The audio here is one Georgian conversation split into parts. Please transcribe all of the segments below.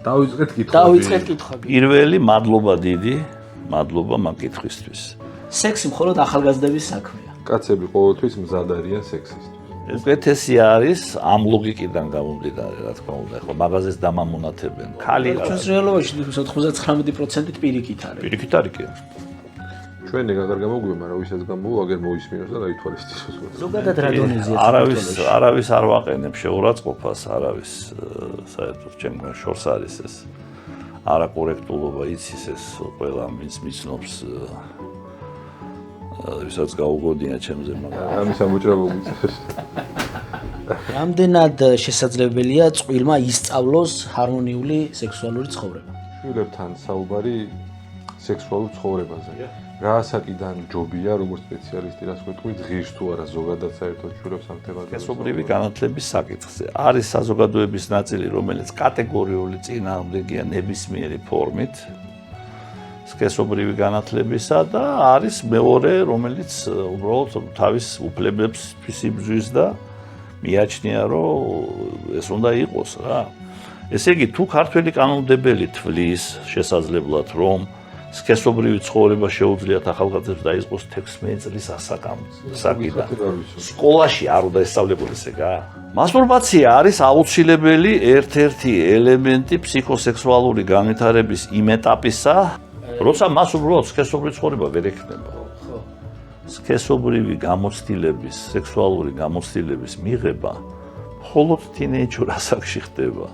დავიწყეთ კითხვები. დავიწყეთ კითხვები. პირველი მადლობა დიდი, მადლობა მაგითხვისთვის. სექსი მხოლოდ ახალგაზრდების საქმეა. კაცები ყოველთვის მზად არიან სექსისთვის. უკეთესი არის ამ ლოგიკიდან გამომდინარე, რა თქმა უნდა, ხო, მაღაზიას დამამონათებენ. ქალი ჩვენს რეალობაში 99%-ით პირიქით არის. პირიქით არის კი. ჩვენ ეგარ გამოგვია, მაგრამ ვისაც გამოვა, აგერ მოისმინოს და დაითვალისწინოს. ზოგადად რა დონეზეა? არავის არ ვაყენებ შეურაცხყოფას, არავის საერთოდ ჩემგან შორს არის ეს არაკორექტულობა, იცის ეს ყველა მის მიცნობს ვისაც გაუგონია ჩემზე, მაგრამ ამის ამოჭრა მოგვიწევს. რამდენად შესაძლებელია წყვილმა ისწავლოს ჰარმონიული სექსუალური ცხოვრება? შვილებთან საუბარი სექსუალურ ცხოვრებაზე. რა ასაკიდან ჯობია, როგორც სპეციალისტი რას ვეთქვი, ღირს თუ არა ზოგადად საერთოდ შვილებს ამ თემაზე. სქესობრივი განათლების საკითხზე არის საზოგადოების ნაწილი, რომელიც კატეგორიული წინააღმდეგია ნებისმიერი ფორმით სქესობრივი განათლებისა და არის მეორე, რომელიც უბრალოდ თავის უფლებებს იბრძვის და მიაჩნია, რომ ეს უნდა იყოს რა. ესე იგი, თუ ქართველი კანონმდებელი თვლის შესაძლებლად, რომ სქესობრივი ცხოვრება შეუძლიათ ახალგაზრდებს დაიწყოს 16 წლის ასაკიდან. სკოლაში არ უნდა ესწავლებოდეს ეგა. მასტურბაცია არის აუცილებელი ერთ-ერთი ელემენტი ფსიქოსექსუალური განვითარების იმ ეტაპისა, როცა მას უბრალოდ სქესობრივი ცხოვრება ვერ ექნება. სქესობრივი გამოცდილების, სექსუალური გამოცდილების მიღება მხოლოდ თინეიჯერ ასაკში ხდება.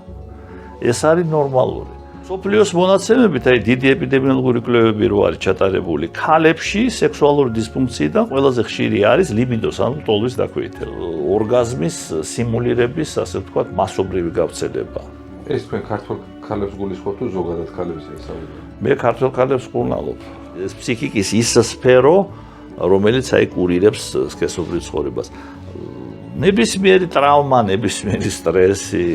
ეს არის ნორმალური. სოფლიოს მონაცემებით, აი დიდი ეპიდემიოლოგიური კვლევები რო არის ჩატარებული, ქალებში სექსუალური დისფუნქციიდან ყველაზე ხშირი არის ლიბიდოს, ანუ ტოლვის დაქვეითება, ორგაზმის სიმულირების, ასე ვთქვათ, მასობრივი გავრცელება. ეს თქვენ ქართულ ქალებს გულისხმობთ თუ ზოგადად ქალებს ესწავლეთ? მე ქართველ ქალებს ვკურნალობ. ეს ფსიქიკის ის სფერო, რომელიც აი კურირებს სქესობრივ ცხოვრებას. ნებისმიერი ტრავმა, ნებისმიერი სტრესი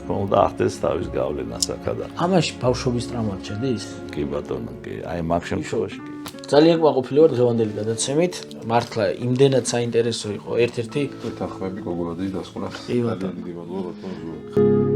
უნდა ახდეს თავის გავლენას აქადან. ამაში ბავშვობის ტრავმა ჩადის? კი ბატონო, კი. აი მაგ შემთხვევაში კი. ძალიან კმაყოფილი ვარ დღევანდელი გადაცემით. მართლა იმდენად საინტერესო იყო ერთ-ერთი თანხმები გოგოლაძის დასკვნას. კი ბატონო. დიდი მადლობა ბატონო.